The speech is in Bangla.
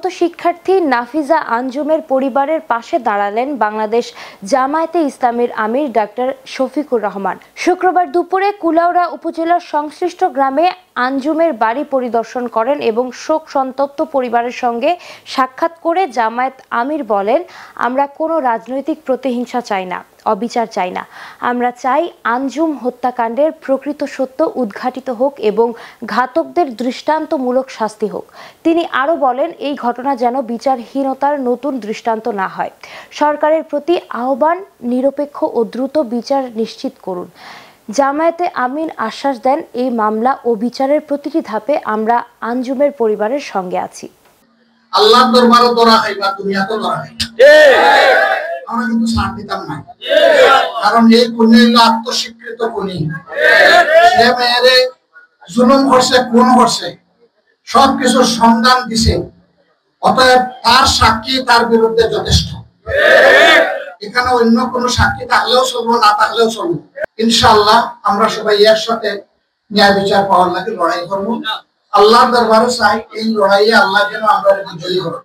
আহত শিক্ষার্থী নাফিজা আঞ্জুমের পরিবারের পাশে দাঁড়ালেন বাংলাদেশ জামায়াতে ইসলামীর আমির ডাক্তার শফিকুর রহমান। শুক্রবার দুপুরে কুলাউড়া উপজেলার সংশ্লিষ্ট গ্রামে আঞ্জুমের বাড়ি পরিদর্শন করেন এবং শোক সন্তপ্ত পরিবারের সঙ্গে সাক্ষাৎ করে জামায়াত আমির বলেন, আমরা কোনো রাজনৈতিক প্রতিহিংসা চাই না, অবিচার চাই না। আমরা চাই আঞ্জুম হত্যাকাণ্ডের প্রকৃত সত্য উদ্ঘাটিত হোক এবং ঘাতকদের দৃষ্টান্তমূলক শাস্তি হোক। তিনি আরও বলেন, এই ঘটনা যেন বিচারহীনতার নতুন দৃষ্টান্ত না হয়। সরকারের প্রতি আহ্বান, নিরপেক্ষ ও দ্রুত বিচার নিশ্চিত করুন। জামায়াতে আমির আশ্বাস দেন, এই মামলা ও বিচারের প্রতিটি ধাপে আমরা আঞ্জুমের পরিবারের সঙ্গে আছি। আল্লাহর দরবারে দোয়া খাইবা, দুনিয়াতে দোয়া খাইবা। আমরা কিন্তু ছাড় দিতাম না, কারণ এই খুনি হলো আত্মস্বীকৃত খুনি। সে মেয়েরে জুলুম করছে, খুন করছে, সবকিছু সন্ধান দিছে। অতএব তার সাক্ষী তার বিরুদ্ধে যথেষ্ট। এখানে অন্য কোনো সাক্ষী থাকলেও চলবো, না থাকলেও চলবো। ইনশাআল্লাহ আমরা সবাই একসাথে ন্যায় বিচার পাওয়ার লাগে লড়াই করবো। আল্লাহর দরবারে চাই এই লড়াইয়ে আল্লাহ যেন আমরা বিজয়ী হই।